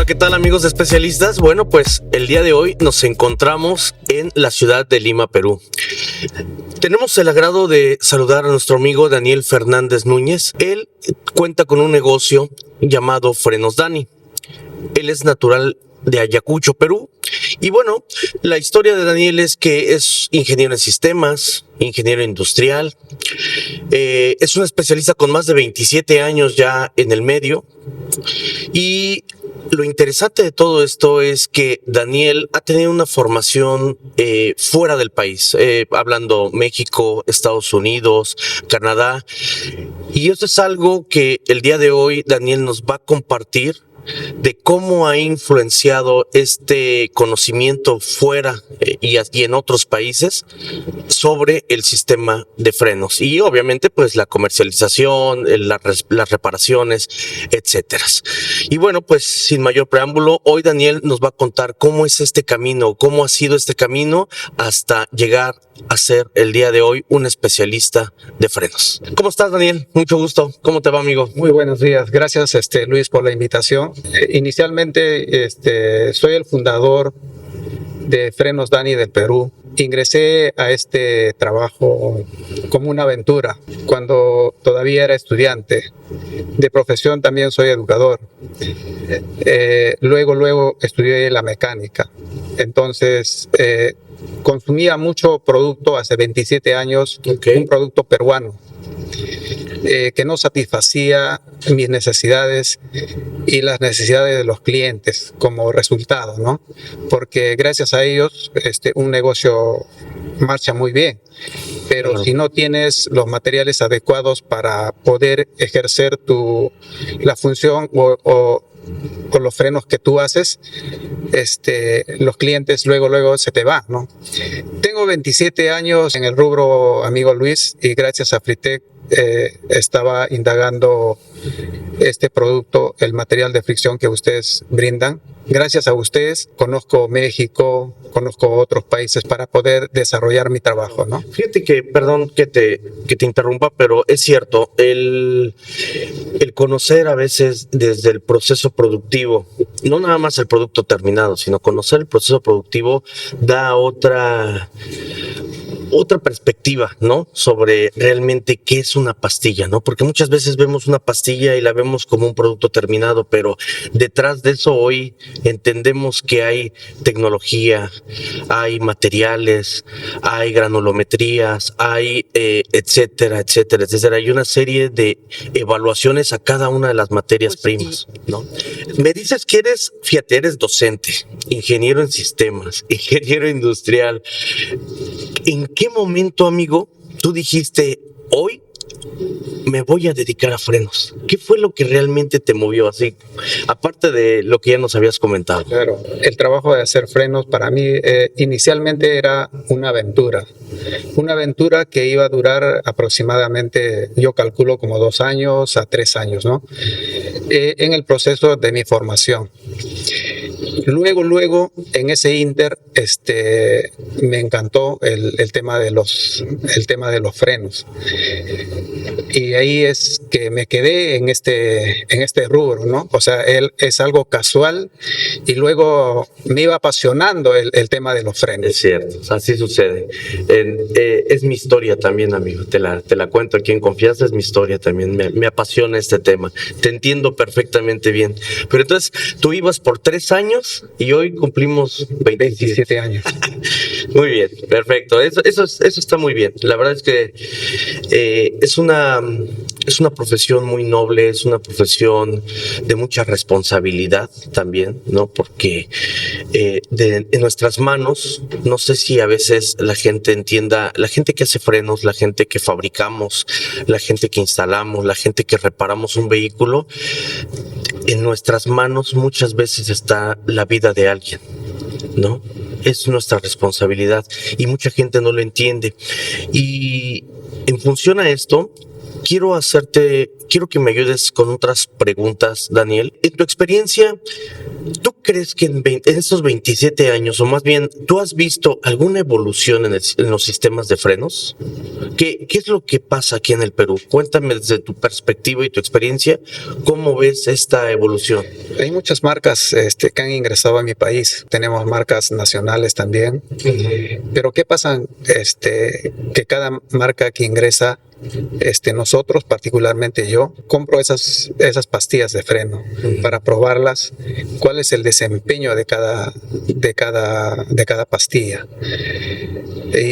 Hola, ¿qué tal amigos de especialistas? Bueno, pues el día de hoy nos encontramos en la ciudad de Lima, Perú. Tenemos el agrado de saludar a nuestro amigo Daniel Fernández Núñez. Él cuenta con un negocio llamado Frenos Dani. Él es natural de Ayacucho, Perú. Y bueno, la historia de Daniel es que es ingeniero en sistemas, ingeniero industrial. Es un especialista con más de 27 años ya en el medio. Y lo interesante de todo esto es que Daniel ha tenido una formación fuera del país, hablando México, Estados Unidos, Canadá. Y eso es algo que el día de hoy Daniel nos va a compartir de cómo ha influenciado este conocimiento fuera y en otros países sobre el sistema de frenos y obviamente pues la comercialización, las reparaciones, etcétera. Y bueno, pues sin mayor preámbulo, hoy Daniel nos va a contar cómo es este camino, cómo ha sido este camino hasta llegar a ser el día de hoy un especialista de frenos. ¿Cómo estás, Daniel? Mucho gusto. ¿Cómo te va, amigo? Muy buenos días. Gracias, Luis, por la invitación. Inicialmente, soy el fundador de Frenos Dani del Perú. Ingresé a este trabajo como una aventura cuando todavía era estudiante. De profesión también soy educador. Luego estudié la mecánica. Entonces, consumía mucho producto hace 27 años, un producto peruano. Que no satisfacía mis necesidades y las necesidades de los clientes como resultado, ¿no? Porque gracias a ellos un negocio marcha muy bien, pero claro, si no tienes los materiales adecuados para poder ejercer la función o los frenos que tú haces, los clientes luego se te van, ¿no? Tengo 27 años en el rubro, amigo Luis, y gracias a Fritec estaba indagando este producto, el material de fricción que ustedes brindan. Gracias a ustedes conozco México, conozco otros países para poder desarrollar mi trabajo, ¿no? Fíjate que, perdón que te interrumpa, pero es cierto, el conocer a veces desde el proceso productivo, no nada más el producto terminado, sino conocer el proceso productivo da otra perspectiva, ¿no? Sobre realmente qué es una pastilla, ¿no? Porque muchas veces vemos una pastilla y la vemos como un producto terminado, pero detrás de eso hoy entendemos que hay tecnología, hay materiales, hay granulometrías, hay etcétera. Hay una serie de evaluaciones a cada una de las materias primas, ¿no? Me dices que eres docente, ingeniero en sistemas, ingeniero industrial. ¿En qué momento, amigo, tú dijiste, hoy me voy a dedicar a frenos? ¿Qué fue lo que realmente te movió así? Aparte de lo que ya nos habías comentado. Claro, el trabajo de hacer frenos para mí inicialmente era una aventura que iba a durar aproximadamente, yo calculo como 2 años a 3 años, ¿no? En el proceso de mi formación. Luego, en ese inter, me encantó el tema de los frenos. Y ahí es que me quedé en este rubro, ¿no? O sea, es algo casual y luego me iba apasionando el tema de los frenos. Es cierto, así sucede. Es mi historia también, amigo. Te la cuento aquí en confianza, es mi historia también. Me apasiona este tema. Te entiendo perfectamente bien. Pero entonces, tú ibas por 3 años y hoy cumplimos 27 años. Muy bien, perfecto. Eso está muy bien. La verdad es que es una profesión muy noble, es una profesión de mucha responsabilidad también, ¿no? Porque en nuestras manos, no sé si a veces la gente entienda, la gente que hace frenos, la gente que fabricamos, la gente que instalamos, la gente que reparamos un vehículo, en nuestras manos muchas veces está la vida de alguien, ¿no? Es nuestra responsabilidad y mucha gente no lo entiende. Y en función a esto, quiero que me ayudes con otras preguntas, Daniel. En tu experiencia, ¿tú crees que en estos 27 años, o más bien, tú has visto alguna evolución en los sistemas de frenos? ¿Qué es lo que pasa aquí en el Perú? Cuéntame desde tu perspectiva y tu experiencia, ¿cómo ves esta evolución? Hay muchas marcas que han ingresado a mi país. Tenemos marcas nacionales también. Pero ¿qué pasa? Que cada marca que ingresa, nosotros, particularmente yo, compro esas pastillas de freno para probarlas, cuál es el desempeño de cada pastilla.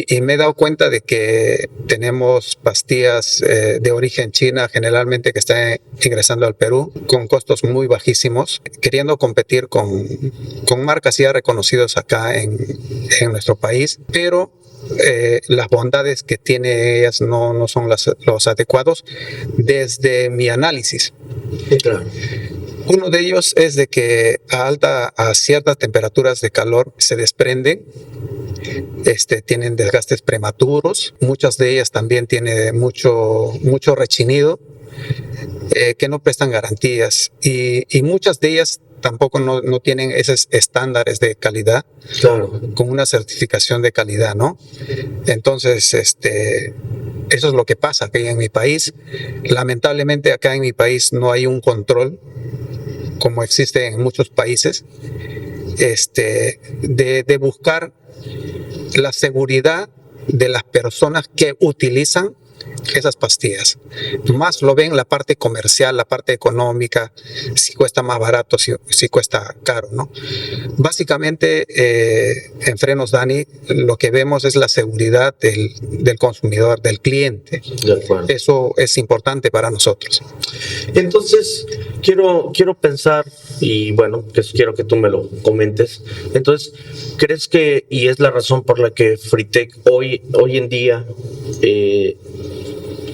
Y me he dado cuenta de que tenemos pastillas de origen China, generalmente que están ingresando al Perú con costos muy bajísimos, queriendo competir con marcas ya reconocidas acá en nuestro país, pero las bondades que tiene ellas no son los adecuados desde mi análisis. Claro. Uno de ellos es de que a ciertas temperaturas de calor se desprenden, tienen desgastes prematuros, muchas de ellas también tienen mucho rechinido, que no prestan garantías, y muchas de ellas tampoco no tienen esos estándares de calidad, claro, con una certificación de calidad, ¿no? Entonces, eso es lo que pasa aquí en mi país. Lamentablemente acá en mi país no hay un control como existe en muchos países, de buscar la seguridad de las personas que utilizan esas pastillas. Más lo ven la parte comercial, la parte económica, si cuesta más barato, si cuesta caro, ¿no? Básicamente, en Frenos Dani, lo que vemos es la seguridad del consumidor, del cliente. De acuerdo. Eso es importante para nosotros. Entonces, quiero pensar, y bueno, quiero que tú me lo comentes. Entonces, ¿crees que, y es la razón por la que Fritec hoy en día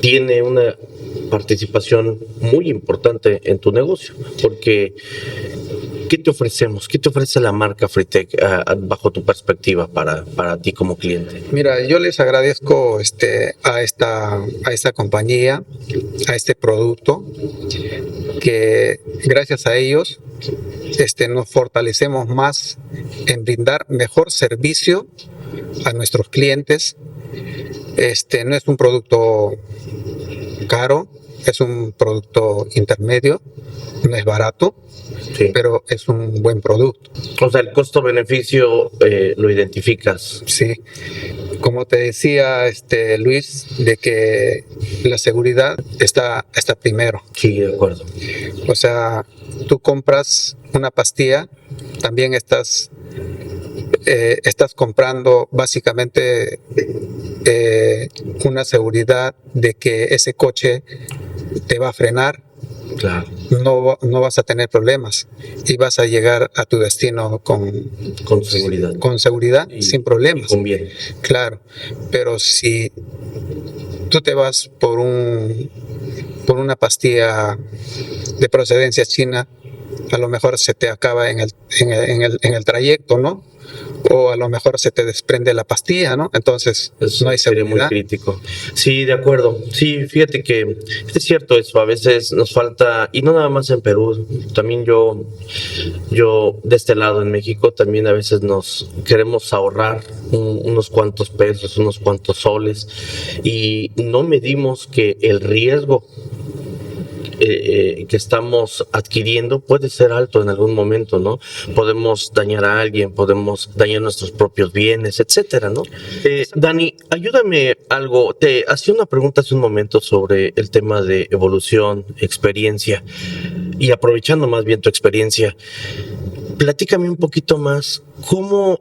tiene una participación muy importante en tu negocio? Porque ¿qué te ofrecemos? ¿Qué te ofrece la marca Fritec bajo tu perspectiva para ti como cliente? Mira, yo les agradezco a esta compañía, a este producto, que gracias a ellos nos fortalecemos más en brindar mejor servicio a nuestros clientes. No es un producto caro, es un producto intermedio, no es barato, sí, pero es un buen producto. O sea, el costo-beneficio lo identificas. Sí, como te decía Luis, de que la seguridad está primero. Sí, de acuerdo. O sea, tú compras una pastilla, también estás comprando básicamente una seguridad de que ese coche te va a frenar. Claro. No vas a tener problemas y vas a llegar a tu destino con seguridad. Con seguridad, sin problemas. Conviene. Claro, pero si tú te vas por una pastilla de procedencia china, a lo mejor se te acaba en el trayecto, ¿no? O a lo mejor se te desprende la pastilla, ¿no? Entonces no hay seguridad. Sería muy crítico. Sí, de acuerdo. Sí, fíjate que es cierto eso. A veces nos falta, y no nada más en Perú, también yo de este lado en México, también a veces nos queremos ahorrar unos cuantos pesos, unos cuantos soles, y no medimos que el riesgo que estamos adquiriendo puede ser alto en algún momento, ¿no? Podemos dañar a alguien, podemos dañar nuestros propios bienes, etcétera, ¿no? Dani, ayúdame algo. Te hacía una pregunta hace un momento sobre el tema de evolución, experiencia, y aprovechando más bien tu experiencia, platícame un poquito más cómo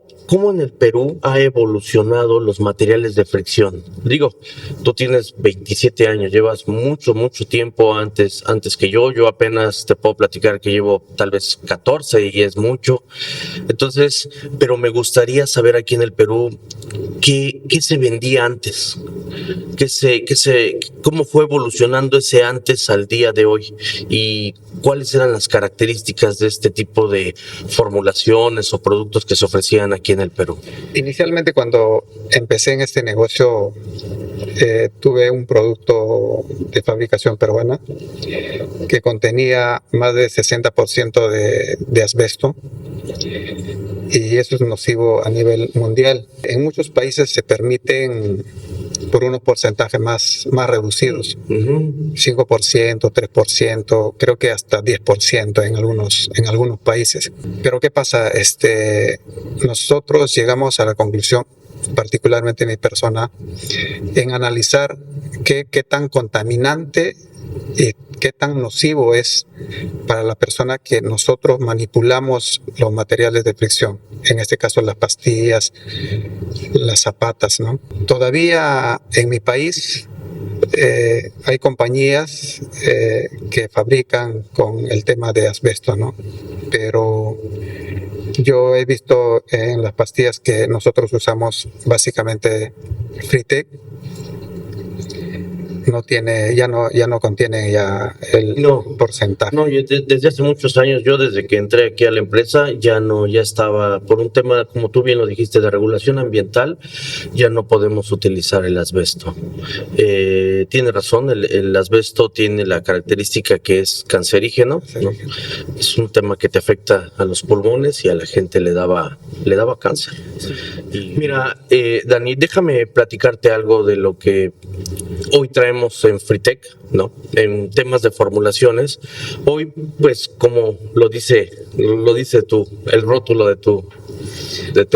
en el Perú ha evolucionado los materiales de fricción. Digo, tú tienes 27 años, llevas mucho tiempo antes que yo apenas te puedo platicar que llevo tal vez 14 y es mucho. Entonces, pero me gustaría saber aquí en el Perú qué se vendía antes, cómo fue evolucionando ese antes al día de hoy y cuáles eran las características de este tipo de formulaciones o productos que que se ofrecían aquí en el Perú? Inicialmente, cuando empecé en este negocio, tuve un producto de fabricación peruana que contenía más del 60% de asbesto, y eso es nocivo a nivel mundial. En muchos países se permiten por unos porcentajes más reducidos, 5%, 3%, creo que hasta 10% en algunos países. Pero ¿qué pasa? Nosotros llegamos a la conclusión, particularmente mi persona, en analizar qué tan contaminante y qué tan nocivo es para la persona que nosotros manipulamos los materiales de fricción, en este caso las pastillas, las zapatas, ¿no? Todavía en mi país hay compañías que fabrican con el tema de asbesto, ¿no? Pero yo he visto en las pastillas que nosotros usamos, básicamente Fritec, ya no contiene ya el porcentaje. No, desde hace muchos años, yo desde que entré aquí a la empresa, ya estaba, por un tema, como tú bien lo dijiste, de regulación ambiental, ya no podemos utilizar el asbesto. Tiene razón, el asbesto tiene la característica que es cancerígeno, ¿no? Es un tema que te afecta a los pulmones y a la gente le daba cáncer. Y mira, Dani, déjame platicarte algo de lo que hoy traemos en Fritec, ¿no? En temas de formulaciones. Hoy, pues, como lo dice el rótulo de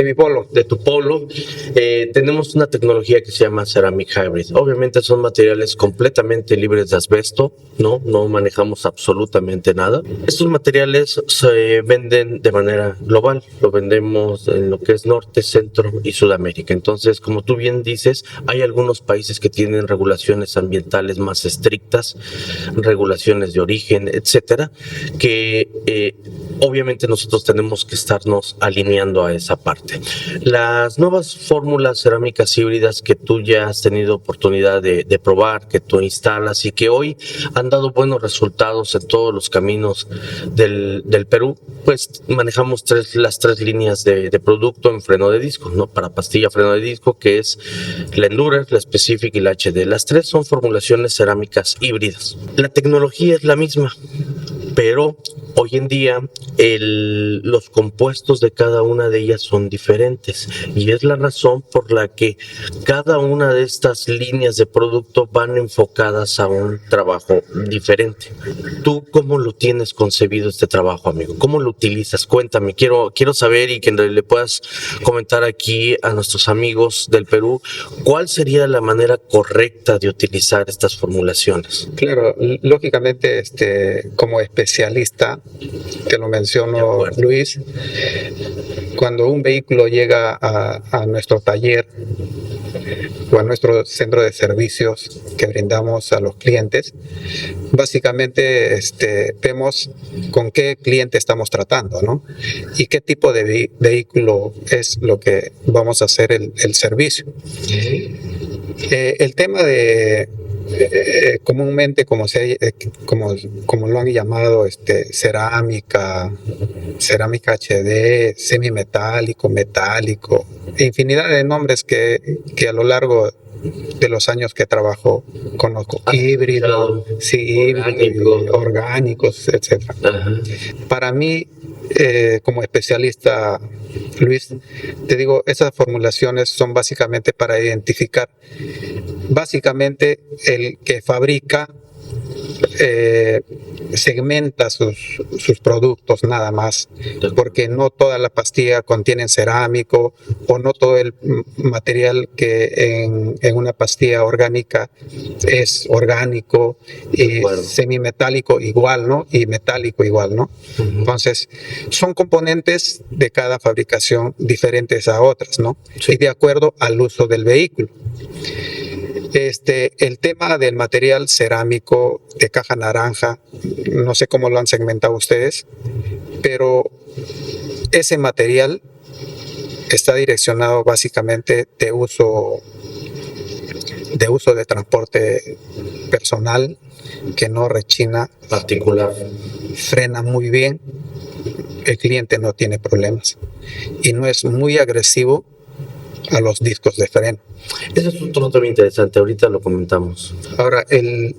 mi polo, tenemos una tecnología que se llama Ceramic Hybrid. Obviamente son materiales completamente libres de asbesto, no manejamos absolutamente nada. Estos materiales se venden de manera global, lo vendemos en lo que es Norte, Centro y Sudamérica. Entonces, como tú bien dices, hay algunos países que tienen regulaciones ambientales más estrictas, regulaciones de origen, etcétera, que obviamente nosotros tenemos que estarnos alineando a esa parte. Las nuevas fórmulas cerámicas híbridas que tú ya has tenido oportunidad de probar, que tú instalas y que hoy han dado buenos resultados en todos los caminos del Perú, pues manejamos las tres líneas de producto en freno de disco, ¿no? Para pastilla freno de disco, que es la Endurer, la Specific y la HD. Las tres son formulaciones cerámicas híbridas. La tecnología es la misma, pero hoy en día los compuestos de cada una de ellas son diferentes, y es la razón por la que cada una de estas líneas de producto van enfocadas a un trabajo diferente. ¿Tú cómo lo tienes concebido este trabajo, amigo? ¿Cómo lo utilizas? Cuéntame, quiero saber, y que le puedas comentar aquí a nuestros amigos del Perú, ¿cuál sería la manera correcta de utilizar estas formulaciones? Claro, lógicamente, como especialista, te lo menciono, Luis, cuando un vehículo llega a nuestro taller o a nuestro centro de servicios que brindamos a los clientes, básicamente vemos con qué cliente estamos tratando, ¿no? Y qué tipo de vehículo es lo que vamos a hacer el servicio. El tema de comúnmente, como lo han llamado, cerámica HD, semimetálico, metálico, infinidad de nombres que a lo largo de los años que trabajo conozco. Híbrido, sí, orgánicos, etc. Para mí, como especialista, Luis, te digo, esas formulaciones son básicamente para identificar básicamente el que fabrica, segmenta sus productos nada más, porque no toda la pastilla contiene cerámico, o no todo el material que en una pastilla orgánica es orgánico, y semimetálico igual, ¿no? Y metálico igual, ¿no? Entonces, son componentes de cada fabricación diferentes a otras, ¿no? Sí. Y de acuerdo al uso del vehículo. El tema del material cerámico de caja naranja, no sé cómo lo han segmentado ustedes, pero ese material está direccionado básicamente de uso de transporte personal, que no rechina, particular, frena muy bien, el cliente no tiene problemas y no es muy agresivo a los discos de freno. Ese es otro tema interesante, ahorita lo comentamos. Ahora, el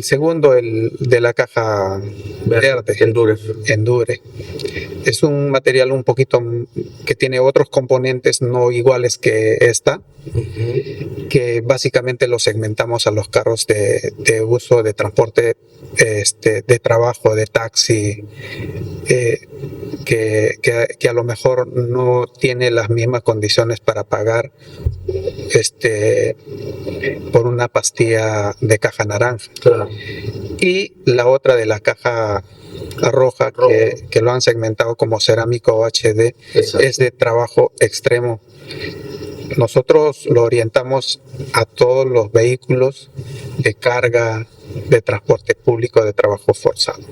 segundo, el de la caja verde, Endure, es un material un poquito que tiene otros componentes no iguales que esta, que básicamente lo segmentamos a los carros de uso de transporte, de trabajo, de taxi, que a lo mejor no tiene las mismas condiciones para pagar por una pastilla de caja naranja. Claro. Y la otra de la caja roja, que lo han segmentado como cerámico HD. Exacto. Es de trabajo extremo. Nosotros lo orientamos a todos los vehículos de carga, de transporte público, de trabajo forzado,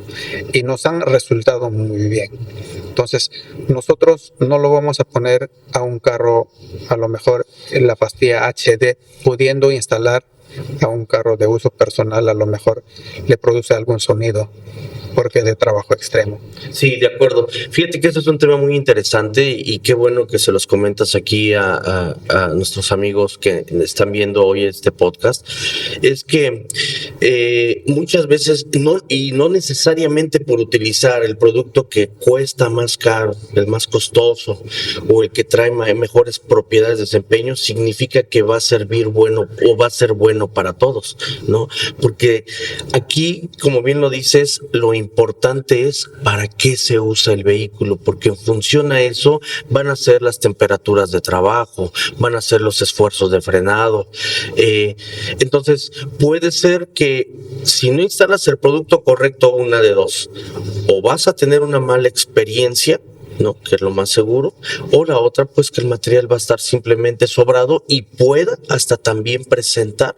y nos han resultado muy bien. Entonces, nosotros no lo vamos a poner a un carro, a lo mejor en la pastilla HD, pudiendo instalar a un carro de uso personal, a lo mejor le produce algún sonido, porque es de trabajo extremo. Sí, de acuerdo. Fíjate que este es un tema muy interesante y qué bueno que se los comentas aquí a nuestros amigos que están viendo hoy este podcast. Es que muchas veces, no necesariamente por utilizar el producto que cuesta más caro, el más costoso o el que trae mejores propiedades de desempeño, significa que va a servir bueno o va a ser bueno para todos, ¿no? Porque aquí, como bien lo dices, lo importante es para qué se usa el vehículo, porque en función a eso van a ser las temperaturas de trabajo, van a ser los esfuerzos de frenado. Entonces, puede ser que si no instalas el producto correcto, una de dos, o vas a tener una mala experiencia, ¿no? Que es lo más seguro, o la otra, pues que el material va a estar simplemente sobrado y pueda hasta también presentar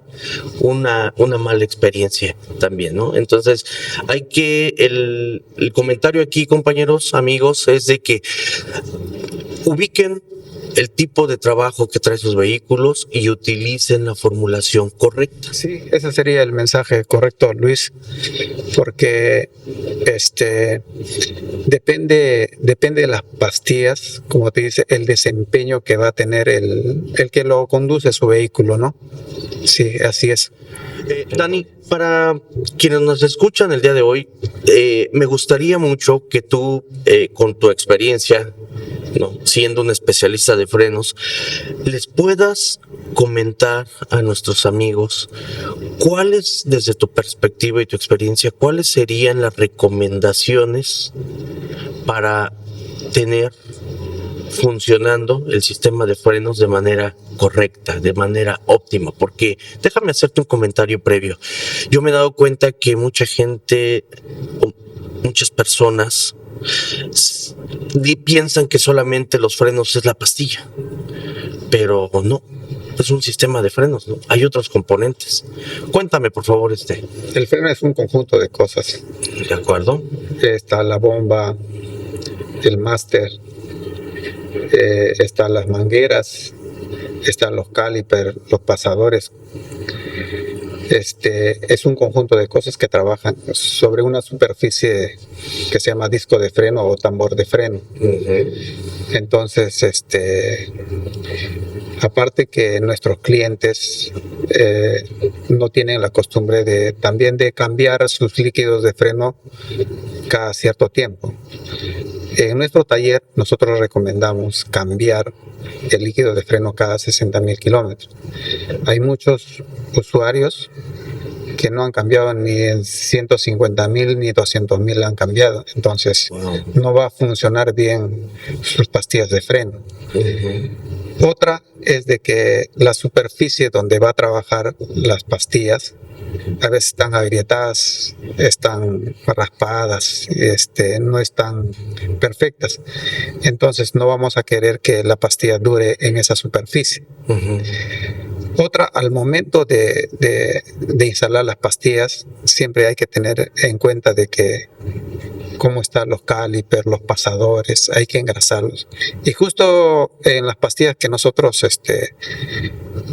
una mala experiencia también, ¿no? Entonces, hay que, el comentario aquí, compañeros, amigos, es de que ubiquen el tipo de trabajo que trae sus vehículos y utilicen la formulación correcta. Sí, ese sería el mensaje correcto, Luis, porque depende de las pastillas, como te dice, el desempeño que va a tener el que lo conduce su vehículo, ¿no? Sí, así es. Dani, para quienes nos escuchan el día de hoy, me gustaría mucho que tú, con tu experiencia, ¿no?, siendo un especialista de frenos, les puedas comentar a nuestros amigos cuáles, desde tu perspectiva y tu experiencia, cuáles serían las recomendaciones para tener funcionando el sistema de frenos de manera correcta, de manera óptima, porque déjame hacerte un comentario previo. Yo me he dado cuenta que mucha gente, muchas personas piensan que solamente los frenos es la pastilla, pero no, es un sistema de frenos, ¿no? Hay otros componentes. Cuéntame, por favor, El freno es un conjunto de cosas. ¿De acuerdo? Está la bomba, el máster, están las mangueras, están los calipers, los pasadores. Es un conjunto de cosas que trabajan sobre una superficie que se llama disco de freno o tambor de freno. Entonces, aparte que nuestros clientes no tienen la costumbre también de cambiar sus líquidos de freno cada cierto tiempo. En nuestro taller nosotros recomendamos cambiar el líquido de freno cada 60,000 kilómetros. Hay muchos usuarios que no han cambiado ni en 150,000 ni 200,000 han cambiado. Entonces, no va a funcionar bien sus pastillas de freno. Otra es de que la superficie donde va a trabajar las pastillas a veces están agrietadas, están raspadas, no están perfectas. Entonces no vamos a querer que la pastilla dure en esa superficie. Otra, al momento de instalar las pastillas, siempre hay que tener en cuenta de que cómo están los calipers, los pasadores, hay que engrasarlos. Y justo en las pastillas que nosotros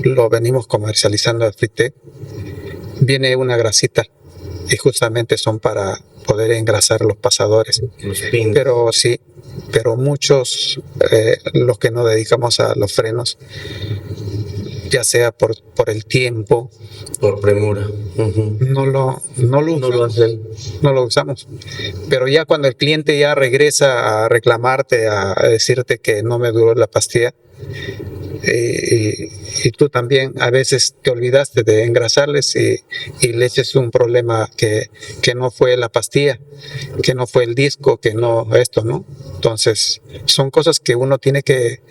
lo venimos comercializando al Fritec, viene una grasita y justamente son para poder engrasar los pasadores. Los pins. Pero sí, pero muchos, los que nos dedicamos a los frenos, ya sea por el tiempo, por premura, no lo usamos. Pero ya cuando el cliente ya regresa a reclamarte, a decirte que no me duró la pastilla, y tú también a veces te olvidaste de engrasarles y le eches un problema que no fue la pastilla, que no fue el disco, que no esto, ¿no? Entonces son cosas que uno tiene que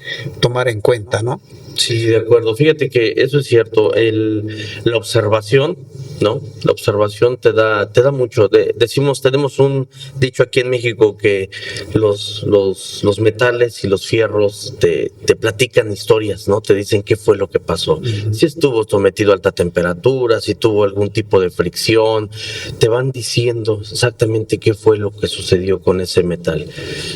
tomar en cuenta, ¿no? Sí, de acuerdo. Fíjate que eso es cierto. La observación, ¿no? La observación te da mucho. Tenemos un dicho aquí en México que los metales y los fierros te platican historias, ¿no? Te dicen qué fue lo que pasó. Si estuvo sometido a alta temperatura, si tuvo algún tipo de fricción, te van diciendo exactamente qué fue lo que sucedió con ese metal.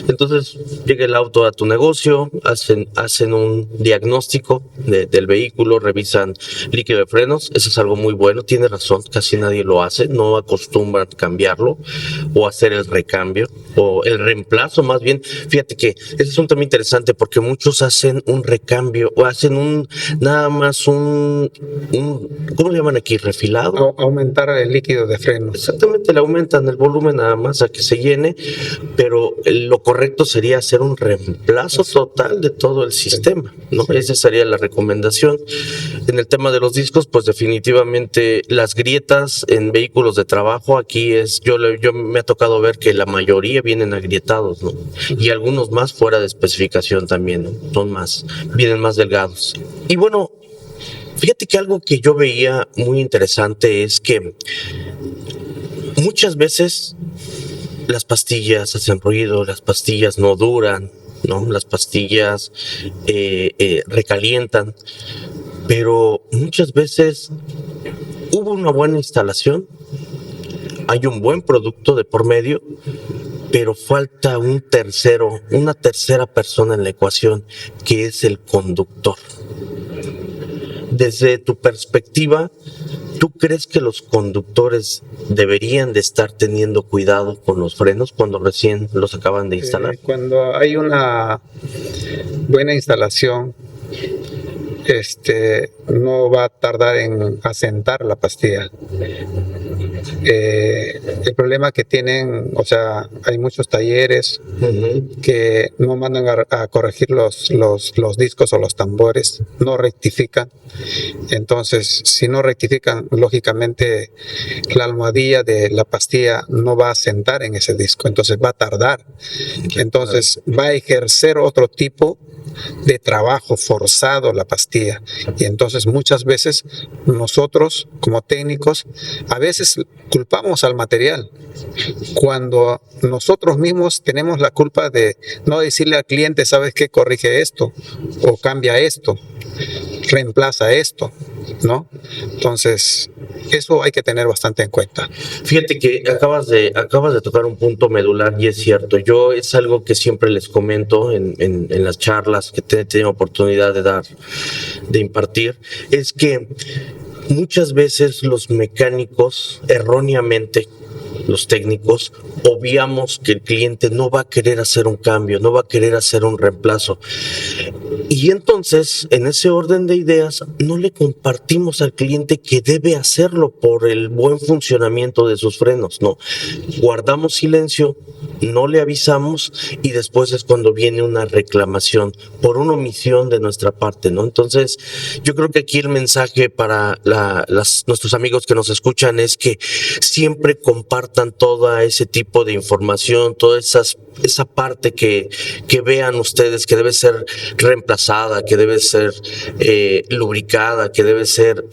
Entonces, llega el auto a tu negocio, hacen un diagnóstico del vehículo, revisan líquido de frenos. Eso es algo muy bueno, tiene razón, casi nadie lo hace, no acostumbran cambiarlo o hacer el recambio o el reemplazo más bien. Fíjate que ese es un tema interesante porque muchos hacen un recambio o hacen nada más un ¿cómo le llaman aquí? ¿Refilado? Aumentar el líquido de frenos. Exactamente, le aumentan el volumen nada más a que se llene, pero lo correcto sería hacer un reemplazo total de todo el sistema, ¿no? Sí. Esa sería la recomendación. En el tema de los discos, pues definitivamente las grietas en vehículos de trabajo, aquí yo me ha tocado ver que la mayoría vienen agrietados, ¿no? Y algunos más fuera de especificación también, ¿no? Vienen más delgados. Y bueno, fíjate que algo que yo veía muy interesante es que muchas veces las pastillas hacen ruido, las pastillas no duran, ¿no? Las pastillas recalientan, pero muchas veces hubo una buena instalación, hay un buen producto de por medio, pero falta una tercera persona en la ecuación, que es el conductor. Desde tu perspectiva, ¿tú crees que los conductores deberían de estar teniendo cuidado con los frenos cuando recién los acaban de instalar? Cuando hay una buena instalación, no va a tardar en asentar la pastilla. El problema que tienen, o sea, hay muchos talleres que no mandan a corregir los discos o los tambores, no rectifican. Entonces, si no rectifican, lógicamente la almohadilla de la pastilla no va a asentar en ese disco, entonces va a tardar. Entonces va a ejercer otro tipo de trabajo forzado la pastilla, y entonces muchas veces nosotros como técnicos a veces culpamos al material cuando nosotros mismos tenemos la culpa de no decirle al cliente, ¿sabes qué? Corrige esto o cambia esto, reemplaza esto, ¿no? Entonces eso hay que tener bastante en cuenta. Fíjate que acabas de tocar un punto medular y es cierto. Es algo que siempre les comento en las charlas que he tenido oportunidad de impartir, es que muchas veces los mecánicos erróneamente, los técnicos, obviamos que el cliente no va a querer hacer un cambio, no va a querer hacer un reemplazo. Y entonces, en ese orden de ideas, no le compartimos al cliente que debe hacerlo por el buen funcionamiento de sus frenos, no. Guardamos silencio, no le avisamos y después es cuando viene una reclamación por una omisión de nuestra parte, ¿no? Entonces, yo creo que aquí el mensaje para nuestros amigos que nos escuchan es que siempre compartan todo ese tipo de información, toda esa parte que vean ustedes que debe ser reemplazada, que debe ser lubricada, que debe ser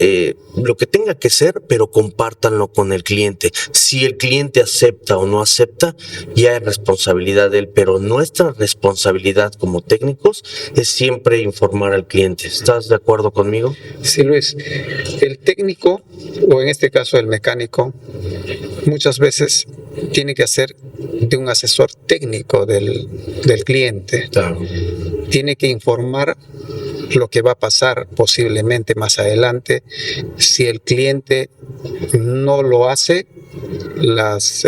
lo que tenga que ser, pero compártanlo con el cliente. Si el cliente acepta o no acepta, ya es responsabilidad de él, pero nuestra responsabilidad como técnicos es siempre informar al cliente. ¿Estás de acuerdo conmigo? Sí, Luis. El técnico, o en este caso el mecánico, muchas veces tiene que hacer de un asesor técnico del cliente. Claro. Tiene que informar lo que va a pasar posiblemente más adelante. Si el cliente no lo hace, los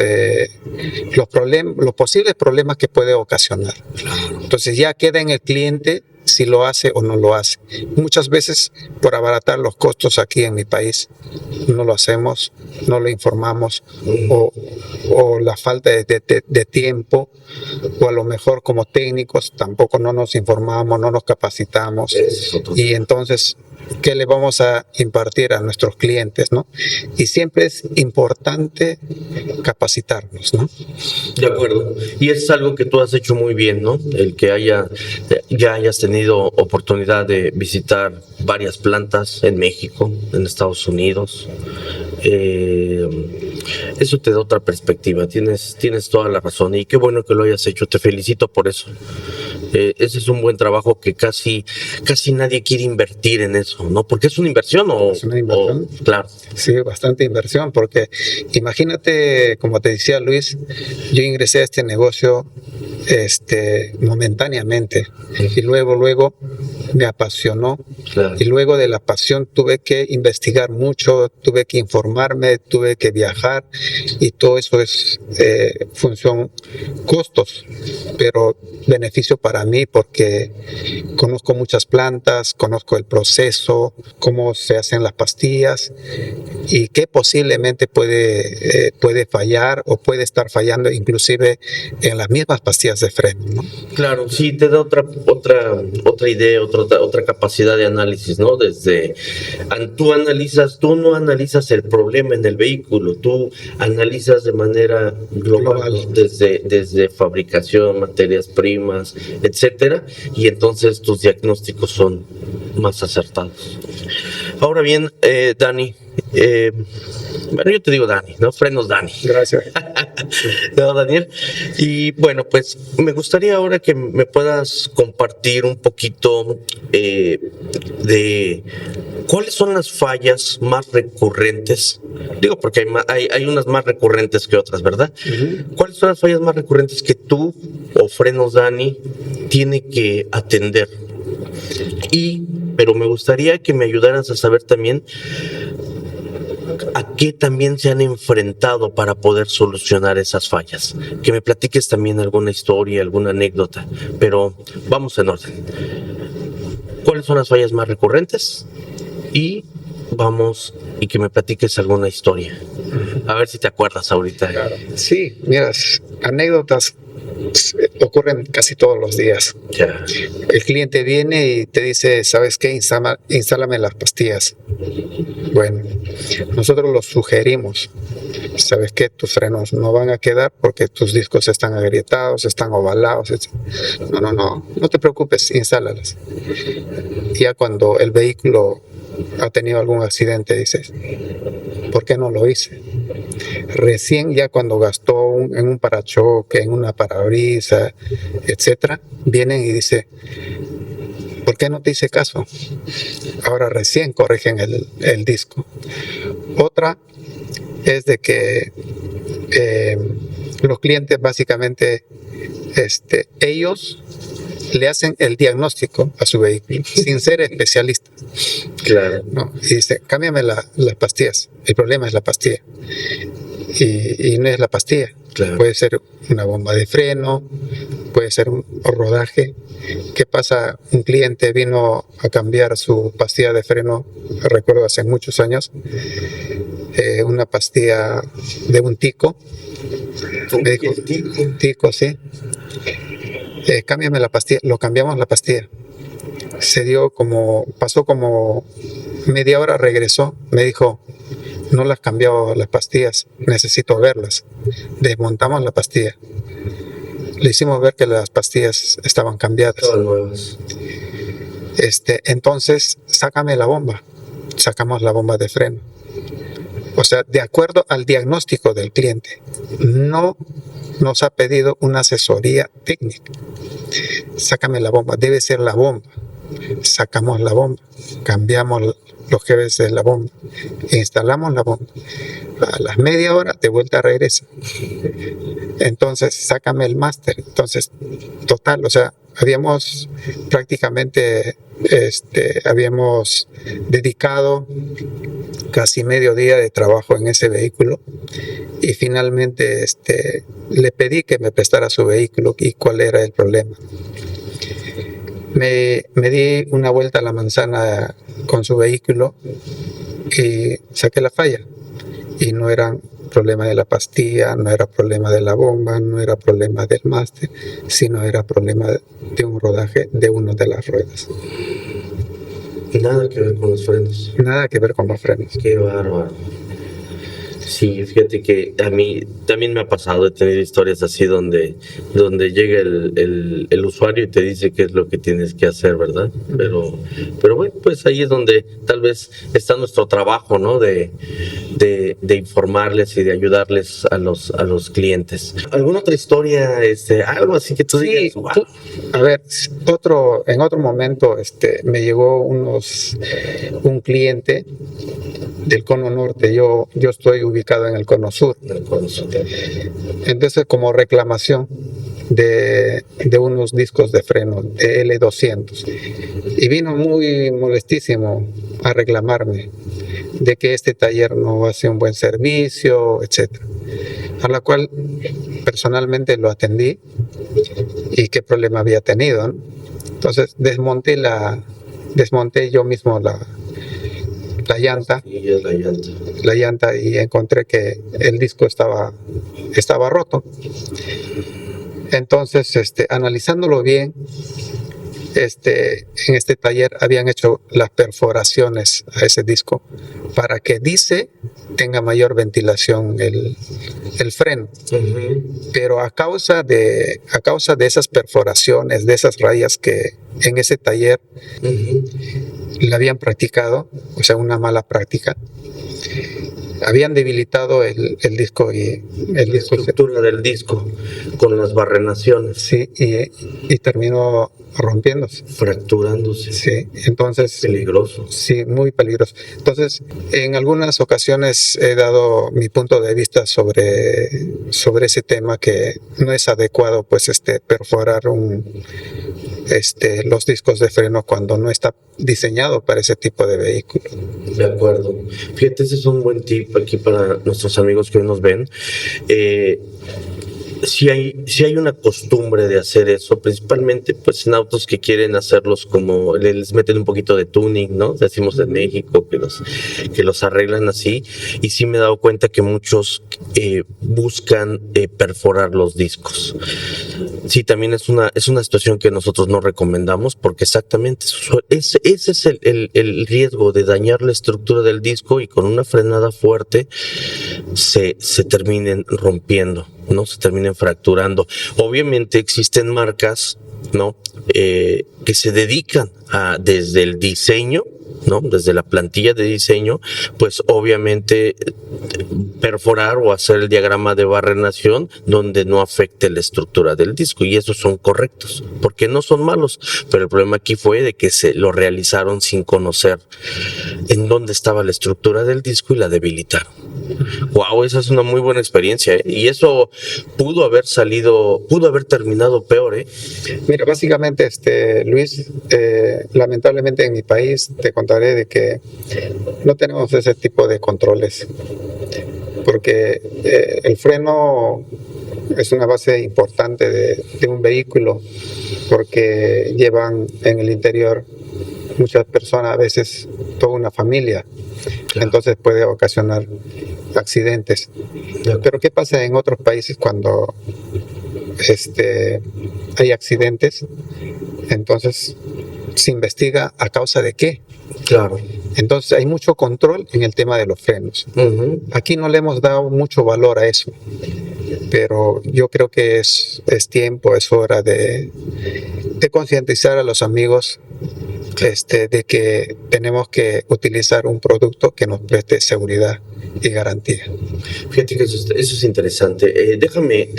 posibles problemas que puede ocasionar. Entonces ya queda en el cliente si lo hace o no lo hace. Muchas veces, por abaratar los costos aquí en mi país, no lo hacemos, no lo informamos, o la falta de tiempo, o a lo mejor como técnicos tampoco no nos informamos, no nos capacitamos, y entonces ¿qué le vamos a impartir a nuestros clientes, ¿no? Y siempre es importante capacitarnos, ¿no? De acuerdo. Y es algo que tú has hecho muy bien, ¿no? El que ya hayas tenido oportunidad de visitar varias plantas en México, en Estados Unidos. Eso te da otra perspectiva. Tienes toda la razón. Y qué bueno que lo hayas hecho. Te felicito por eso. Ese es un buen trabajo que casi nadie quiere invertir en eso, ¿no? Porque es una inversión, ¿o? Es una inversión. Claro. Sí, bastante inversión, porque imagínate, como te decía Luis, yo ingresé a este negocio momentáneamente, y luego me apasionó. Claro. Y luego de la pasión tuve que investigar mucho, tuve que informarme, tuve que viajar, y todo eso es función costos, pero beneficio para mí, porque conozco muchas plantas, conozco el proceso, cómo se hacen las pastillas y qué posiblemente puede fallar o puede estar fallando inclusive en las mismas pastillas de freno, ¿no? Claro, sí, te da otra idea, otra capacidad de análisis, ¿no? Tú no analizas el problema en el vehículo, tú analizas de manera global. Desde fabricación, materias primas, etcétera, y entonces tus diagnósticos son más acertados. Ahora bien, Dani, bueno, yo te digo Dani, ¿no? Frenos Dani. Gracias. No, Daniel. Y bueno, pues me gustaría ahora que me puedas compartir un poquito de cuáles son las fallas más recurrentes. Digo, porque hay unas más recurrentes que otras, ¿verdad? Uh-huh. ¿Cuáles son las fallas más recurrentes que tú o Frenos Dani tiene que atender? Pero me gustaría que me ayudaras a saber también a qué también se han enfrentado para poder solucionar esas fallas. Que me platiques también alguna historia, alguna anécdota, pero vamos en orden. ¿Cuáles son las fallas más recurrentes? Y que me platiques alguna historia. A ver si te acuerdas ahorita. Claro. Sí, mira, anécdotas ocurren casi todos los días. Ya. El cliente viene y te dice, ¿sabes qué? Instálame las pastillas. Bueno, nosotros los sugerimos. ¿Sabes qué? Tus frenos no van a quedar porque tus discos están agrietados, están ovalados, etc. No te preocupes, instálalas. Ya cuando el vehículo ha tenido algún accidente, dices, ¿por qué no lo hice? Recién ya cuando gastó en un parachoque, en una parabrisa, etcétera, vienen y dicen, ¿por qué no te hice caso? Ahora recién corrigen el disco. Otra es de que los clientes básicamente, ellos le hacen el diagnóstico a su vehículo sin ser especialistas. Claro. ¿No? Y dice, cámbiame las pastillas. El problema es la pastilla. Y no es la pastilla. Claro. Puede ser una bomba de freno, puede ser un rodaje. ¿Qué pasa? Un cliente vino a cambiar su pastilla de freno, recuerdo hace muchos años, una pastilla de un tico. Me dijo, tico, sí. Cámbiame la pastilla. Lo cambiamos la pastilla. Pasó como media hora, regresó, me dijo, no las cambiado las pastillas, necesito verlas. Desmontamos la pastilla. Le hicimos ver que las pastillas estaban cambiadas. Todas nuevas. Entonces, sácame la bomba. Sacamos la bomba de freno. O sea, de acuerdo al diagnóstico del cliente. No nos ha pedido una asesoría técnica. Sácame la bomba, debe ser la bomba. Sacamos la bomba, cambiamos los jefes de la bomba, instalamos la bomba. A las media hora de vuelta regresa. Entonces, sácame el máster. Entonces, total, o sea, habíamos prácticamente habíamos dedicado casi medio día de trabajo en ese vehículo y finalmente le pedí que me prestara su vehículo y cuál era el problema. Me di una vuelta a la manzana con su vehículo y saqué la falla. Y no era problema de la pastilla, no era problema de la bomba, no era problema del máster, sino era problema de un rodaje de una de las ruedas. Nada que ver con los frenos. Nada que ver con los frenos. Qué bárbaro. Sí, fíjate que a mí también me ha pasado, he tenido historias así donde llega el usuario y te dice qué es lo que tienes que hacer, ¿verdad? Pero bueno, pues ahí es donde tal vez está nuestro trabajo, ¿no? De informarles y de ayudarles a los clientes. ¿Alguna otra historia, algo así que tú digas? Wow. A ver, en otro momento me llegó un cliente del Cono Norte. Yo estoy ubicado en el Cono Sur. Entonces, como reclamación de unos discos de freno de L200, y vino muy molestísimo a reclamarme de que este taller no hace un buen servicio, etcétera. A la cual personalmente lo atendí y qué problema había tenido, ¿no? Entonces desmonté yo mismo la llanta. Sí, es la llanta. La llanta, y encontré que el disco estaba roto. Entonces, analizándolo bien, en este taller habían hecho las perforaciones a ese disco para que tenga mayor ventilación el freno. Uh-huh. Pero a causa de esas perforaciones, de esas rayas que en ese taller uh-huh. le habían practicado, o sea, una mala práctica, habían debilitado el disco y la estructura del disco con las barrenaciones. Sí, y terminó rompiéndose, fracturándose. Sí, entonces peligroso. Sí, muy peligroso. Entonces, en algunas ocasiones he dado mi punto de vista sobre ese tema, que no es adecuado pues perforar los discos de freno cuando no está diseñado para ese tipo de vehículo. De acuerdo. Fíjate, ese es un buen tip aquí para nuestros amigos que hoy nos ven. Si hay una costumbre de hacer eso, principalmente pues en autos que quieren hacerlos como les meten un poquito de tuning, ¿no? Decimos en México que los arreglan así, y sí me he dado cuenta que muchos buscan perforar los discos. Sí, también es una situación que nosotros no recomendamos, porque exactamente ese es el riesgo de dañar la estructura del disco, y con una frenada fuerte se terminen rompiendo, ¿no? Se terminen fracturando. Obviamente existen marcas, ¿no? Que se dedican desde el diseño, ¿no? Desde la plantilla de diseño, pues obviamente perforar o hacer el diagrama de barrenación donde no afecte la estructura del disco, y esos son correctos, porque no son malos, pero el problema aquí fue de que se lo realizaron sin conocer en dónde estaba la estructura del disco y la debilitaron. Wow, esa es una muy buena experiencia, ¿eh? Y eso pudo haber terminado peor, ¿eh? Mira, básicamente, Luis, lamentablemente en mi país te contaré de que no tenemos ese tipo de controles, porque el freno es una base importante de un vehículo, porque llevan en el interior muchas personas, a veces toda una familia. Claro. Entonces puede ocasionar accidentes. Pero ¿qué pasa en otros países cuando hay accidentes? Entonces se investiga a causa de qué. Claro. Entonces hay mucho control en el tema de los frenos. Uh-huh. Aquí no le hemos dado mucho valor a eso, pero yo creo que es tiempo, es hora de concientizar a los amigos de que tenemos que utilizar un producto que nos preste seguridad y garantía. Fíjate que eso es interesante. Déjame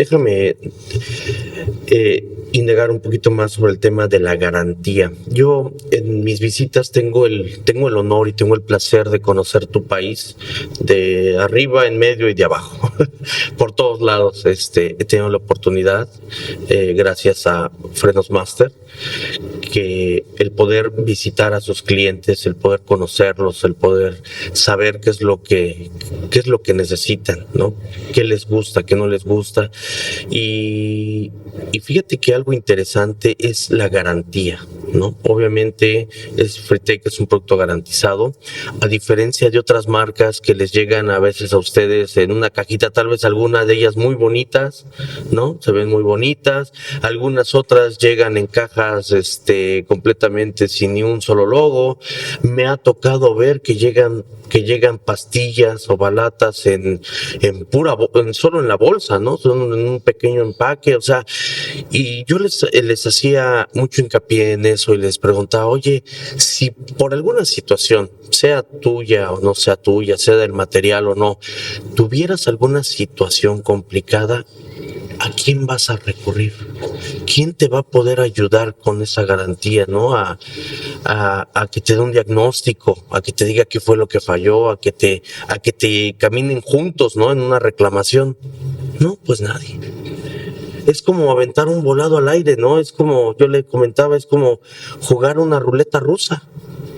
indagar un poquito más sobre el tema de la garantía. Yo en mis visitas tengo el honor y tengo el placer de conocer tu país de arriba, en medio y de abajo. Por todos lados he tenido la oportunidad, gracias a Frenos Master, que el poder visitar a sus clientes, el poder conocerlos, el poder saber qué es lo que necesitan, ¿no? Qué les gusta, qué no les gusta. Y fíjate que algo interesante es la garantía, ¿no? Obviamente Freitec es un producto garantizado, a diferencia de otras marcas que les llegan a veces a ustedes en una cajita, tal vez algunas de ellas muy bonitas, ¿no? Se ven muy bonitas, algunas otras llegan en cajas completamente sin ni un solo logo. Me ha tocado ver que llegan pastillas o balatas solo en la bolsa, ¿no? Son en un pequeño empaque, o sea, y yo les hacía mucho hincapié en eso y les preguntaba, oye, si por alguna situación, sea tuya o no sea tuya, sea del material o no, tuvieras alguna situación complicada, ¿a quién vas a recurrir? ¿Quién te va a poder ayudar con esa garantía, ¿no? A que te dé un diagnóstico, a que te diga qué fue lo que falló, a que te caminen juntos, ¿no? En una reclamación. No, pues nadie. Es como aventar un volado al aire, ¿no? Es como, yo le comentaba, es como jugar una ruleta rusa,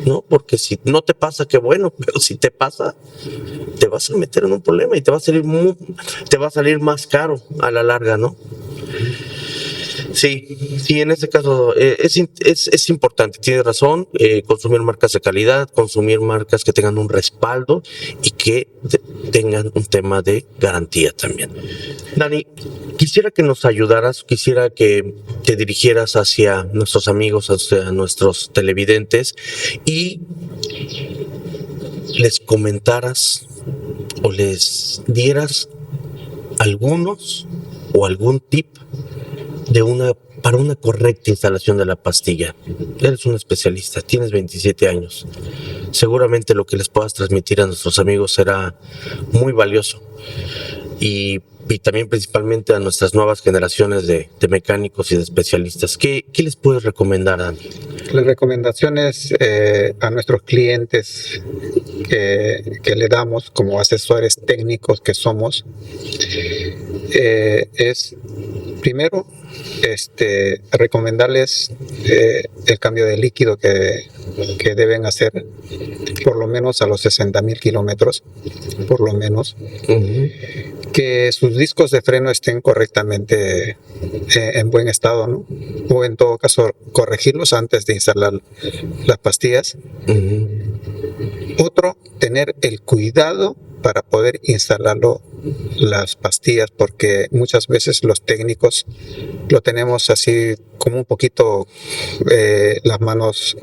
¿no? Porque si no te pasa, qué bueno, pero si te pasa, te vas a meter en un problema y te va a salir más caro a la larga, ¿no? Sí, en este caso es importante, tienes razón, consumir marcas de calidad, consumir marcas que tengan un respaldo y que tengan un tema de garantía también. Dani, quisiera que nos ayudaras, quisiera que te dirigieras hacia nuestros amigos, hacia nuestros televidentes y les comentaras o les dieras algunos o algún tip para una correcta instalación de la pastilla. Eres un especialista, tienes 27 años. Seguramente lo que les puedas transmitir a nuestros amigos será muy valioso. Y también principalmente a nuestras nuevas generaciones de mecánicos y de especialistas. ¿Qué les puedes recomendar, Dani? Las recomendaciones a nuestros clientes que le damos como asesores técnicos que somos es primero recomendarles el cambio de líquido que deben hacer por lo menos a los 60,000 kilómetros, por lo menos. Uh-huh. Que sus discos de freno estén correctamente en buen estado, ¿no? O en todo caso corregirlos antes de instalar las pastillas. Uh-huh. Otro, tener el cuidado para poder instalarlo las pastillas, porque muchas veces los técnicos lo tenemos así como un poquito las manos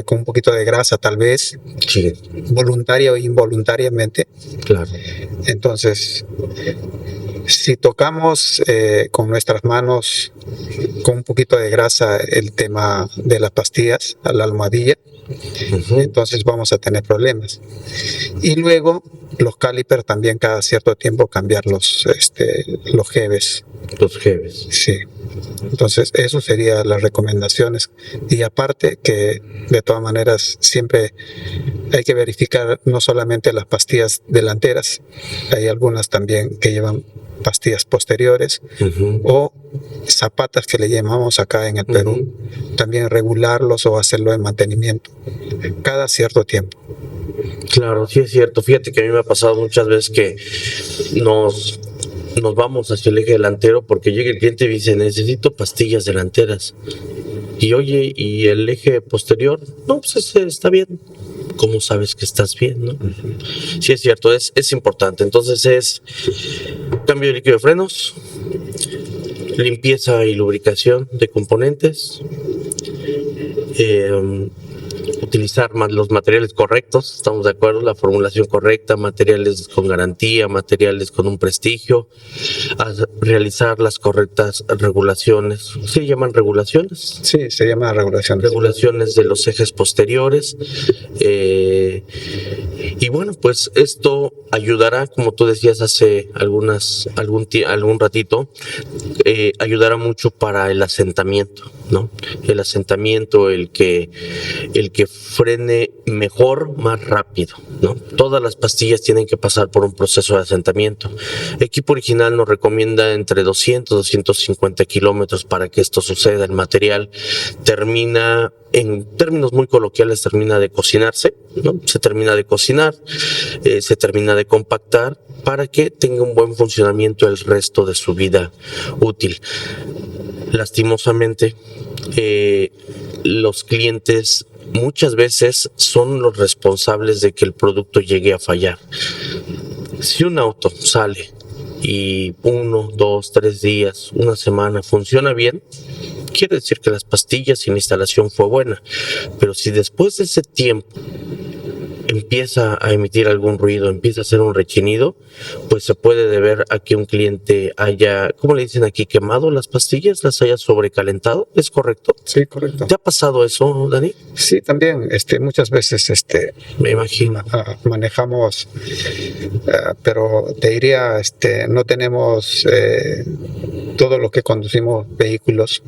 con un poquito de grasa tal vez, sí, voluntaria o involuntariamente. Claro. Entonces, si tocamos con nuestras manos con un poquito de grasa el tema de las pastillas a la almohadilla, uh-huh, entonces vamos a tener problemas. Y luego los calipers también cada cierto tiempo cambiar los jeves. Los jeves. Sí. Entonces eso serían las recomendaciones. Y aparte que de todas maneras siempre hay que verificar no solamente las pastillas delanteras, hay algunas también que llevan pastillas posteriores, uh-huh, o zapatas que le llamamos acá en el Perú, uh-huh, también regularlos o hacerlo en mantenimiento cada cierto tiempo. Claro, sí es cierto. Fíjate que a mí me ha pasado muchas veces que nos vamos hacia el eje delantero porque llega el cliente y dice, necesito pastillas delanteras. Y oye, ¿y el eje posterior? No, pues ese está bien. ¿Cómo sabes que estás bien, no? Uh-huh. Sí es cierto, es importante. Entonces es cambio de líquido de frenos, limpieza y lubricación de componentes, utilizar los materiales correctos, estamos de acuerdo, la formulación correcta, materiales con garantía, materiales con un prestigio, realizar las correctas regulaciones. ¿Se llaman regulaciones? Sí, se llaman regulaciones. Regulaciones de los ejes posteriores, Y bueno, pues esto ayudará, como tú decías hace algún ratito, ayudará mucho para el asentamiento, ¿no? El asentamiento, el que frene mejor, más rápido, ¿no? Todas las pastillas tienen que pasar por un proceso de asentamiento. El equipo original nos recomienda entre 200 y 250 kilómetros para que esto suceda. El material termina, en términos muy coloquiales, termina de cocinarse, ¿no? Se termina de cocinar, se termina de compactar para que tenga un buen funcionamiento el resto de su vida útil. Lastimosamente, los clientes muchas veces son los responsables de que el producto llegue a fallar. Si un auto sale y 1, 2, 3 días, una semana funciona bien, quiere decir que las pastillas y la instalación fue buena. Pero si después de ese tiempo empieza a emitir algún ruido, empieza a hacer un rechinido, pues se puede deber a que un cliente haya, ¿cómo le dicen aquí? Quemado las pastillas, las haya sobrecalentado, ¿es correcto? Sí, correcto. ¿Te ha pasado eso, Dani? Sí, también, muchas veces, me imagino, manejamos, pero te diría, no tenemos todo lo que conducimos vehículos,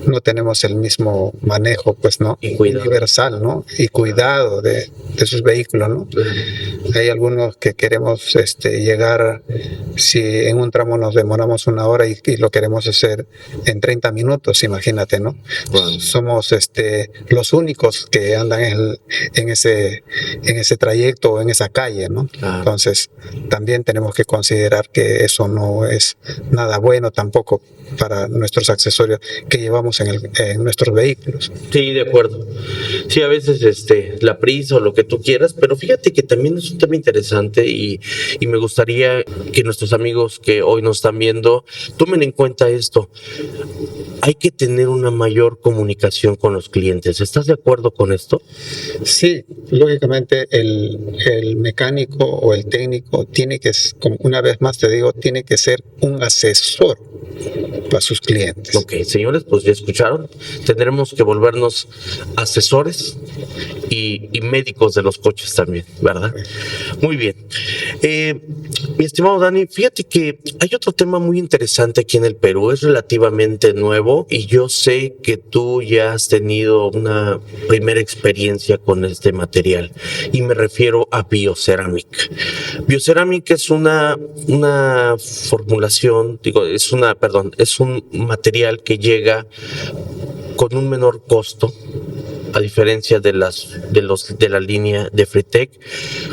no tenemos el mismo manejo, pues, ¿no? Y cuidado. Universal, ¿no? Y cuidado de sus vehículos, ¿no? Hay algunos que queremos llegar, si en un tramo nos demoramos 1 hora y lo queremos hacer en 30 minutos, imagínate, ¿no? Wow. Somos los únicos que andan en ese trayecto o en esa calle, ¿no? Claro. Entonces, también tenemos que considerar que eso no es nada bueno tampoco para nuestros accesorios que llevamos en nuestros vehículos. Sí, de acuerdo. Sí, a veces la prisa o lo que tú quieras, pero fíjate que también es un tema interesante y me gustaría que nuestros amigos que hoy nos están viendo tomen en cuenta esto. Hay que tener una mayor comunicación con los clientes. ¿Estás de acuerdo con esto? Sí, lógicamente el mecánico o el técnico tiene que, como una vez más te digo, tiene que ser un asesor para sus clientes. Ok, señores, pues ya escucharon. Tendremos que volvernos asesores y médicos de los coches también, ¿verdad? Muy bien. Mi estimado Dani, fíjate que hay otro tema muy interesante aquí en el Perú. Es relativamente nuevo y yo sé que tú ya has tenido una primera experiencia con este material y me refiero a Bioceramic. Bioceramic es una formulación, es un material que llega con un menor costo, a diferencia de la línea de Fritec,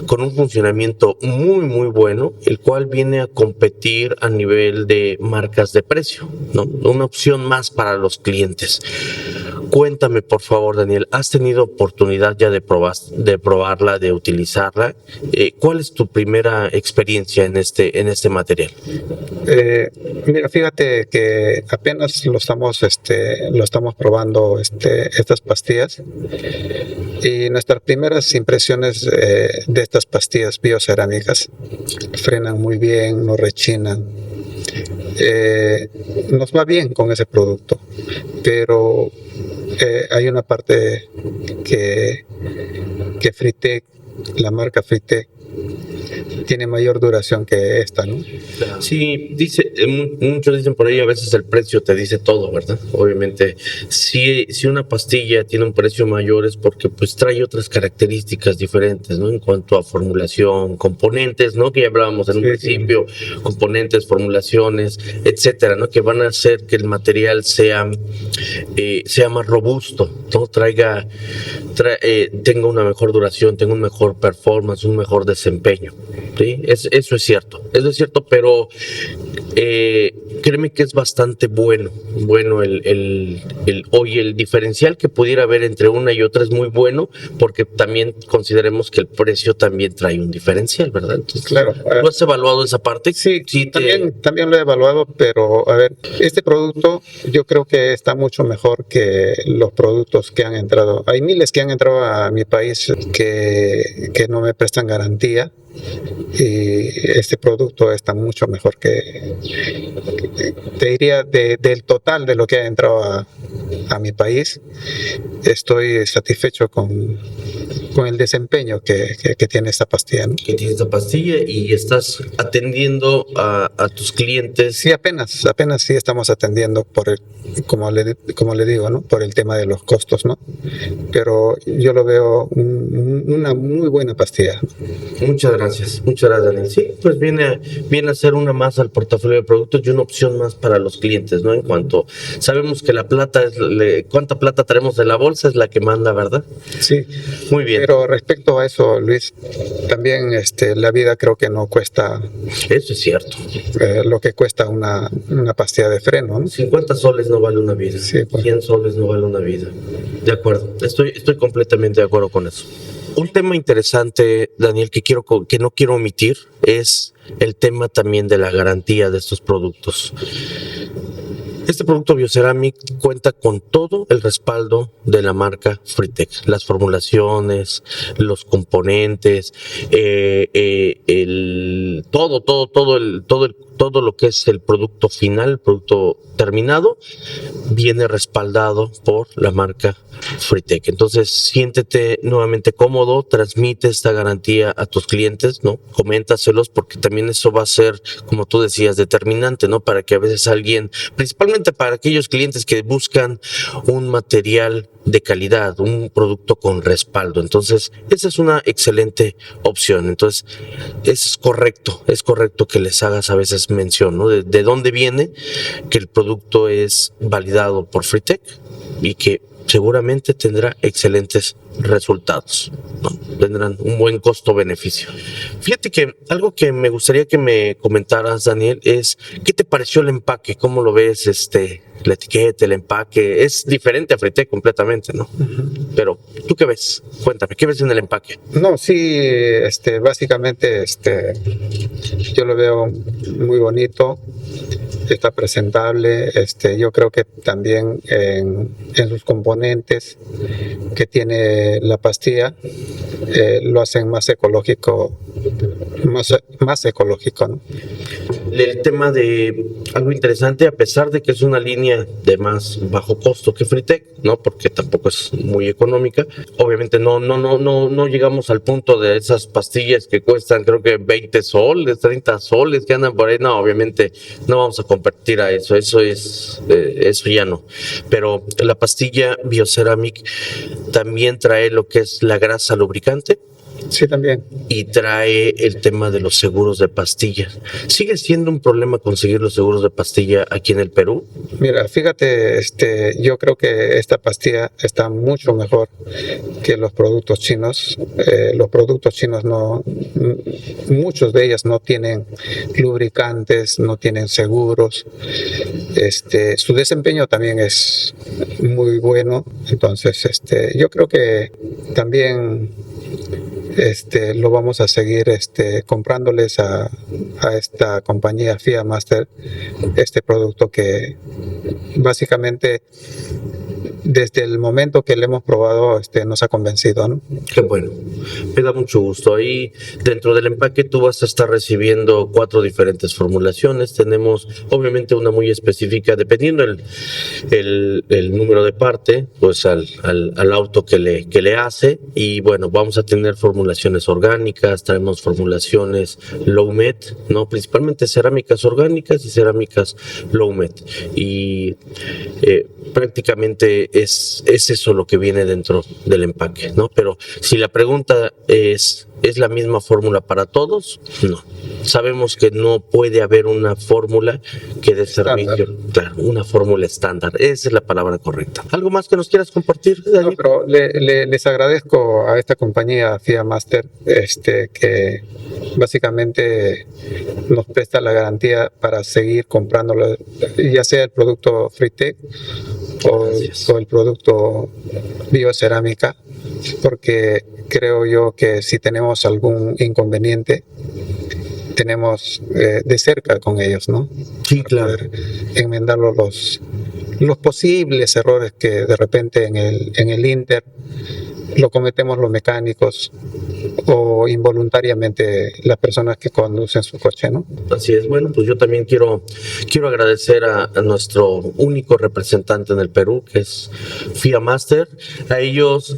con un funcionamiento muy muy bueno, el cual viene a competir a nivel de marcas de precio, ¿no? Una opción más para los clientes. Cuéntame, por favor, Daniel, ¿has tenido oportunidad ya de probarla, de utilizarla? ¿Cuál es tu primera experiencia en este material? Mira, fíjate que apenas lo estamos probando estas pastillas, y nuestras primeras impresiones de estas pastillas biocerámicas: frenan muy bien, no rechinan. Nos va bien con ese producto, pero hay una parte que Fritec, la marca Fritec, tiene mayor duración que esta, ¿no? Sí, muchos dicen por ahí, a veces el precio te dice todo, ¿verdad? Obviamente, si una pastilla tiene un precio mayor es porque pues trae otras características diferentes, ¿no? En cuanto a formulación, componentes, ¿no? Que ya hablábamos en un principio, componentes, formulaciones, etcétera, ¿no? Que van a hacer que el material sea más robusto, ¿no? Tenga una mejor duración, tenga un mejor performance, un mejor desempeño. ¿Sí? Eso es cierto, pero créeme que es bastante bueno hoy el diferencial que pudiera haber entre una y otra es muy bueno, porque también consideremos que el precio también trae un diferencial, ¿verdad? Entonces, claro. ¿Tú has evaluado esa parte? Sí, también lo he evaluado, pero a ver, este producto yo creo que está mucho mejor que los productos que han entrado. Hay miles que han entrado a mi país que no me prestan garantía, y este producto está mucho mejor que te diría, del total de lo que ha entrado a mi país. Estoy satisfecho con con el desempeño que tiene esta pastilla, ¿no? Que tiene esta pastilla y estás atendiendo a tus clientes. Sí, apenas sí estamos atendiendo como le digo, ¿no? Por el tema de los costos, ¿no? Pero yo lo veo una muy buena pastilla. Muchas gracias, Daniel. Sí, pues viene a ser una más al portafolio de productos y una opción más para los clientes, ¿no? En cuanto sabemos que la plata cuánta plata traemos de la bolsa es la que manda, ¿verdad? Sí. Muy bien. Pero respecto a eso, Luis, también la vida creo que no cuesta. Eso es cierto. Lo que cuesta una pastilla de freno, ¿no? 50 soles no vale una vida. Sí, pues. 100 soles no vale una vida. De acuerdo. Estoy completamente de acuerdo con eso. Un tema interesante, Daniel, que no quiero omitir es el tema también de la garantía de estos productos. Este producto Bioceramic cuenta con todo el respaldo de la marca Fritec, las formulaciones, los componentes, todo lo que es el producto final, el producto terminado, viene respaldado por la marca Fritec. Entonces, siéntete nuevamente cómodo, transmite esta garantía a tus clientes, ¿no? Coméntaselos, porque también eso va a ser, como tú decías, determinante, ¿no? Para que a veces alguien, principalmente para aquellos clientes que buscan un material de calidad, un producto con respaldo. Entonces, esa es una excelente opción. Entonces, es correcto que les hagas a veces mención, ¿no? De dónde viene, que el producto es validado por Fritec y que seguramente tendrá excelentes resultados, ¿no? Tendrán un buen costo-beneficio. Fíjate que algo que me gustaría que me comentaras, Daniel, es ¿qué te pareció el empaque? ¿Cómo lo ves? La etiqueta, el empaque, es diferente a Fritec completamente, ¿no? Pero, ¿tú qué ves? Cuéntame, ¿qué ves en el empaque? No, sí, básicamente, yo lo veo muy bonito, está presentable, yo creo que también en sus componentes que tiene la pastilla, lo hacen más ecológico, más ecológico, ¿no? El tema de algo interesante, a pesar de que es una línea de más bajo costo que Fritec, ¿no? Porque tampoco es muy económica. Obviamente no llegamos al punto de esas pastillas que cuestan, creo que 20 soles, 30 soles que andan por ahí. No, obviamente no vamos a competir a eso. Eso ya no. Pero la pastilla Bioceramic también trae lo que es la grasa lubricante. Sí, también. Y trae el tema de los seguros de pastillas. ¿Sigue siendo un problema conseguir los seguros de pastilla aquí en el Perú? Mira, fíjate, yo creo que esta pastilla está mucho mejor que los productos chinos. Los productos chinos muchos de ellos no tienen lubricantes, no tienen seguros. Su desempeño también es muy bueno. Entonces, yo creo que también lo vamos a seguir comprándoles a esta compañía FIA Master este producto que básicamente desde el momento que le hemos probado nos ha convencido, ¿no? Qué bueno, me da mucho gusto. Ahí dentro del empaque tú vas a estar recibiendo 4 diferentes formulaciones. Tenemos obviamente una muy específica, dependiendo el número de parte, pues al auto que le hace. Y bueno, vamos a tener formulaciones orgánicas, traemos formulaciones low met, ¿no? Principalmente cerámicas orgánicas y cerámicas low met. Y prácticamente es eso lo que viene dentro del empaque, ¿no? Pero si la pregunta ¿es la misma fórmula para todos? No. Sabemos que no puede haber una fórmula que dé servicio. Claro, una fórmula estándar. Esa es la palabra correcta. ¿Algo más que nos quieras compartir, Daniel? No, pero les agradezco a esta compañía FIA Master que básicamente nos presta la garantía para seguir comprándolo, ya sea el producto Fritec o el producto Biocerámica, porque creo yo que si tenemos algún inconveniente tenemos de cerca con ellos, ¿no? Sí, claro. Para poder enmendar los posibles errores que de repente en el Inter lo cometemos los mecánicos o involuntariamente las personas que conducen su coche, ¿no? Así es. Bueno, pues yo también quiero agradecer a nuestro único representante en el Perú, que es FIA Master. A ellos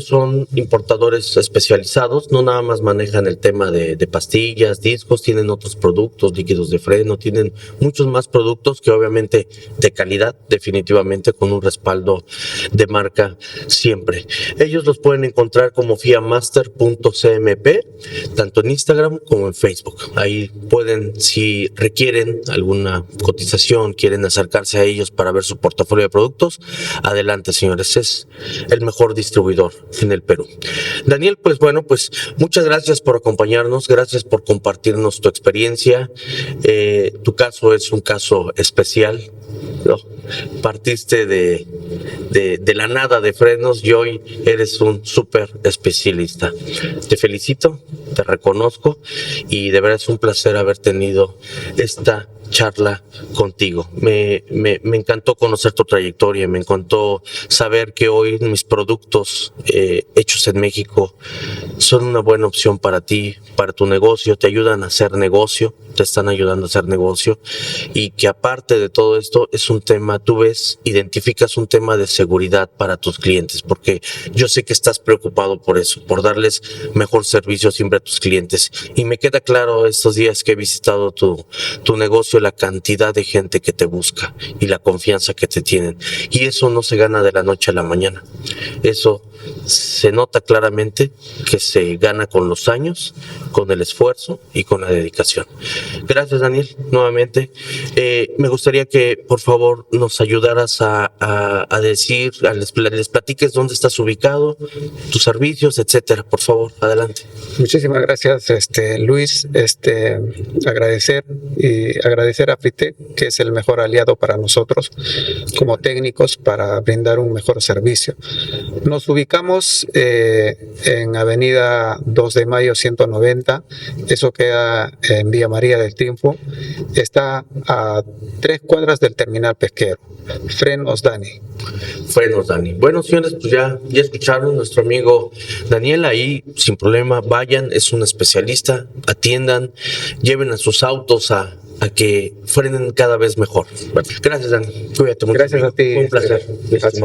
son importadores especializados, no nada más manejan el tema de pastillas, discos, tienen otros productos, líquidos de freno, tienen muchos más productos que obviamente de calidad, definitivamente con un respaldo de marca siempre. Ellos los pueden encontrar como fiamaster.cmp, tanto en Instagram como en Facebook. Ahí pueden, si requieren alguna cotización, quieren acercarse a ellos para ver su portafolio de productos, adelante, señores, es el mejor distribuidor en el Perú. Daniel, pues bueno, pues muchas gracias por acompañarnos, gracias por compartirnos tu experiencia. Tu caso es un caso especial, ¿no? Partiste de la nada de frenos y hoy eres un súper especialista. Te felicito, te reconozco y de verdad es un placer haber tenido esta charla contigo. Me encantó conocer tu trayectoria, me encantó saber que hoy mis productos hechos en México son una buena opción para ti, para tu negocio, te ayudan a hacer negocio, te están ayudando a hacer negocio y que aparte de todo esto es un tema, tú ves, identificas un tema de seguridad para tus clientes, porque yo sé que estás preocupado por eso, por darles mejor servicio siempre a tus clientes y me queda claro estos días que he visitado tu negocio, la cantidad de gente que te busca y la confianza que te tienen y eso no se gana de la noche a la mañana, eso se nota claramente que se gana con los años, con el esfuerzo y con la dedicación. Gracias, Daniel, nuevamente. Me gustaría que por favor nos ayudaras a decir, les platiques dónde estás ubicado, tus servicios, etcétera. Por favor, adelante. Muchísimas gracias, Luis. Agradecer a Fritec, que es el mejor aliado para nosotros como técnicos para brindar un mejor servicio. Nos ubicamos en Avenida 2 de Mayo 190, eso queda en Villa María del Triunfo, está a 3 cuadras del terminal pesquero. Frenos Dani. Frenos Dani. Bueno, señores, pues ya escucharon nuestro amigo Daniel, ahí sin problema vayan, es un especialista, atiendan, lleven a sus autos a que frenen cada vez mejor. Bueno, gracias, Dani. Cuídate mucho. Gracias a ti. Un placer. Gracias.